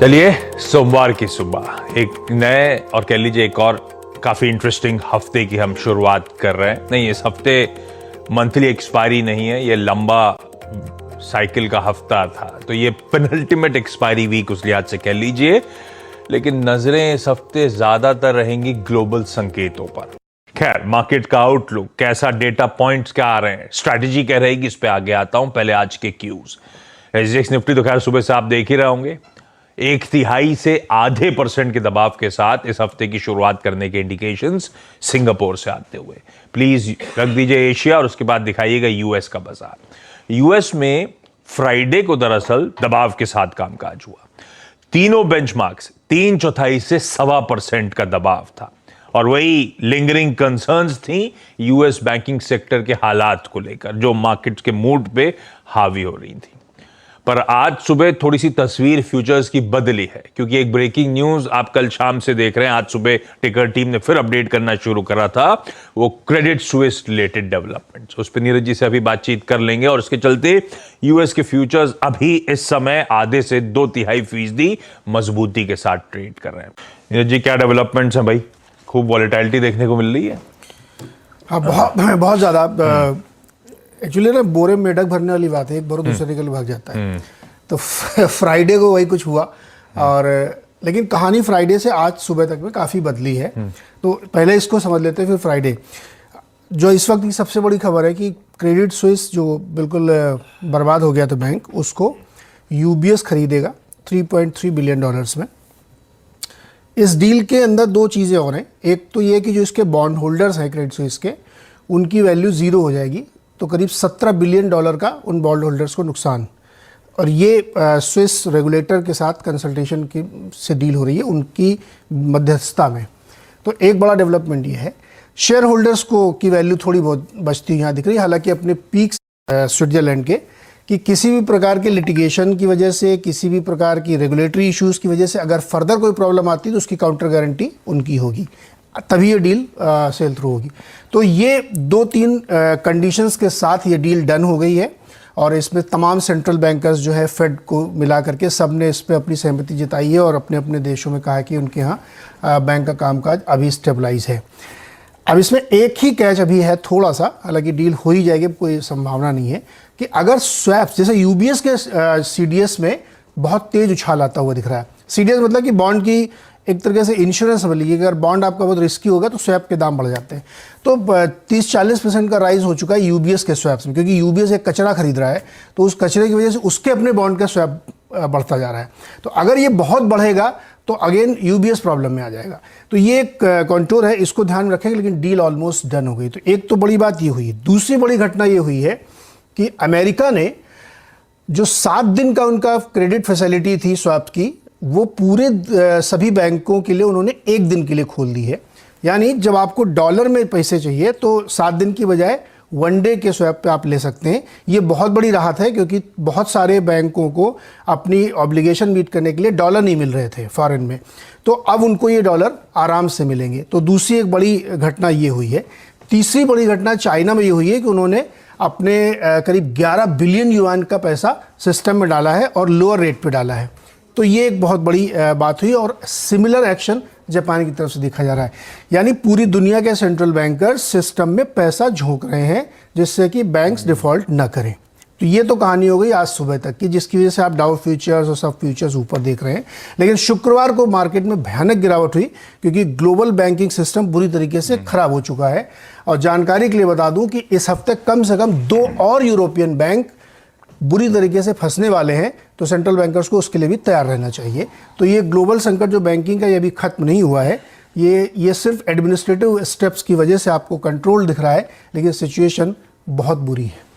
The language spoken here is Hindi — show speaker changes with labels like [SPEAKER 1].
[SPEAKER 1] चलिए सोमवार की सुबह एक नए और कह लीजिए एक और काफी इंटरेस्टिंग हफ्ते की हम शुरुआत कर रहे हैं। नहीं, इस हफ्ते मंथली एक्सपायरी नहीं है, ये लंबा साइकिल का हफ्ता था, तो ये पेनल्टीमेट एक्सपायरी वीक उस लिहाज से कह लीजिए। लेकिन नजरें इस हफ्ते ज्यादातर रहेंगी ग्लोबल संकेतों पर। खैर, मार्केट का आउटलुक कैसा, डेटा पॉइंट्स क्या आ रहे हैं, स्ट्रैटेजी क्या रहेगी, इस पे आगे आता हूं। पहले आज के क्यूज। एसजीएक्स निफ्टी तो खैर सुबह से आप देख ही रहे होंगे, 1/3 से आधे % के दबाव के साथ इस हफ्ते की शुरुआत करने के इंडिकेशंस सिंगापुर से आते हुए। प्लीज रख दीजिए एशिया और उसके बाद दिखाइएगा यूएस का बाजार। यूएस में फ्राइडे को दरअसल दबाव के साथ कामकाज हुआ। तीनों बेंचमार्क्स 3/4 से 1.25% का दबाव था और वही लिंगरिंग कंसर्न्स थी यूएस बैंकिंग सेक्टर के हालात को लेकर, जो मार्केट के मूड पे हावी हो रही थी। पर आज सुबह थोड़ी सी तस्वीर फ्यूचर्स की बदली है, क्योंकि एक ब्रेकिंग न्यूज आप कल शाम से देख रहे हैं, आज सुबह टिकर टीम ने फिर अपडेट करना शुरू करा था, वो क्रेडिट स्विस रिलेटेड डेवलपमेंट्स। उस पर नीरज जी से अभी बातचीत कर लेंगे और उसके चलते यूएस के फ्यूचर्स अभी इस समय आधे से 2/3% मजबूती के साथ ट्रेड कर रहे हैं। नीरज जी, क्या डेवलपमेंट्स हैं भाई? खूब वॉलेटिलिटी देखने को मिल रही है।
[SPEAKER 2] हाँ, बहुत ज्यादा। एक्चुअली ना बोरे में मेढक भरने वाली बात है, एक बोरा दूसरे के लिए भाग जाता है। तो फ्राइडे को वही कुछ हुआ और लेकिन कहानी फ्राइडे से आज सुबह तक में काफ़ी बदली है। तो पहले इसको समझ लेते हैं, फिर फ्राइडे। जो इस वक्त की सबसे बड़ी खबर है कि क्रेडिट स्विस जो बिल्कुल बर्बाद हो गया था बैंक, उसको यूबीएस खरीदेगा $3.3 बिलियन में। इस डील के अंदर दो चीज़ें और हैं। एक तो ये कि जो इसके बॉन्ड होल्डर्स हैं क्रेडिट स्विस के, उनकी वैल्यू ज़ीरो हो जाएगी, तो करीब $17 बिलियन का उन बॉन्ड होल्डर्स को नुकसान। और ये स्विस रेगुलेटर के साथ कंसल्टेशन की से डील हो रही है, उनकी मध्यस्थता में। तो एक बड़ा डेवलपमेंट ये है। शेयर होल्डर्स को की वैल्यू थोड़ी बहुत बचती यहाँ दिख रही है, हालांकि अपने पीक स्विट्जरलैंड के, कि किसी भी प्रकार के लिटिगेशन की वजह से, किसी भी प्रकार की रेगुलेटरी इश्यूज़ की वजह से अगर फर्दर कोई प्रॉब्लम आती है तो उसकी काउंटर गारंटी उनकी होगी, तभी ये डील सेल थ्रू होगी। तो ये 2-3 कंडीशंस के साथ ये डील डन हो गई है और इसमें तमाम सेंट्रल बैंकर्स जो है फेड को मिला करके सब ने इस पर अपनी सहमति जताई है और अपने अपने देशों में कहा है कि उनके यहाँ बैंक का कामकाज अभी स्टेबलाइज है। अब इसमें एक ही कैच अभी है थोड़ा सा, हालांकि डील हो ही जाएगी, कोई संभावना नहीं है, कि अगर स्वैप्स जैसे यूबीएस के सीडीएस में बहुत तेज उछाल आता हुआ दिख रहा है। सीडीएस मतलब कि बॉन्ड की एक तरीके से इंश्योरेंस समझ लीजिए, अगर बॉन्ड आपका बहुत रिस्की होगा तो स्वैप के दाम बढ़ जाते हैं। तो 30-40% का राइज हो चुका है यूबीएस के स्वैप्स में, क्योंकि यूबीएस एक कचरा खरीद रहा है, तो उस कचरे की वजह से उसके अपने बॉन्ड का स्वैप बढ़ता जा रहा है। तो अगर ये बहुत बढ़ेगा तो अगेन यूबीएस प्रॉब्लम में आ जाएगा। तो ये एक कॉन्टूर है, इसको ध्यान में रखेंगे। लेकिन डील ऑलमोस्ट डन हो गई। तो एक तो बड़ी बात ये हुई है। दूसरी बड़ी घटना ये हुई है कि अमेरिका ने जो 7 दिन का उनका क्रेडिट फैसिलिटी थी स्वैप की, वो पूरे सभी बैंकों के लिए उन्होंने 1 दिन के लिए खोल दी है। यानी जब आपको डॉलर में पैसे चाहिए तो 7 दिन की बजाय 1 डे के स्वैप पे आप ले सकते हैं। ये बहुत बड़ी राहत है, क्योंकि बहुत सारे बैंकों को अपनी ऑब्लिगेशन मीट करने के लिए डॉलर नहीं मिल रहे थे फॉरेन में, तो अब उनको ये डॉलर आराम से मिलेंगे। तो दूसरी एक बड़ी घटना ये हुई है। तीसरी बड़ी घटना चाइना में ये हुई है कि उन्होंने अपने करीब 11 बिलियन युआन का पैसा सिस्टम में डाला है और लोअर रेट पे डाला है। तो ये एक बहुत बड़ी बात हुई और सिमिलर एक्शन जापान की तरफ से देखा जा रहा है। यानी पूरी दुनिया के सेंट्रल बैंकर्स सिस्टम में पैसा झोंक रहे हैं जिससे कि बैंक्स डिफॉल्ट न करें। तो ये तो कहानी हो गई आज सुबह तक की, जिसकी वजह से आप डाउ फ्यूचर्स और सब फ्यूचर्स ऊपर देख रहे हैं। लेकिन शुक्रवार को मार्केट में भयानक गिरावट हुई, क्योंकि ग्लोबल बैंकिंग सिस्टम बुरी तरीके से खराब हो चुका है। और जानकारी के लिए बता दूं कि इस हफ्ते कम से कम 2 और यूरोपियन बैंक बुरी तरीके से फंसने वाले हैं, तो सेंट्रल बैंकर्स को उसके लिए भी तैयार रहना चाहिए। तो ये ग्लोबल संकट जो बैंकिंग का, ये अभी खत्म नहीं हुआ है। ये सिर्फ एडमिनिस्ट्रेटिव स्टेप्स की वजह से आपको कंट्रोल दिख रहा है, लेकिन सिचुएशन बहुत बुरी है।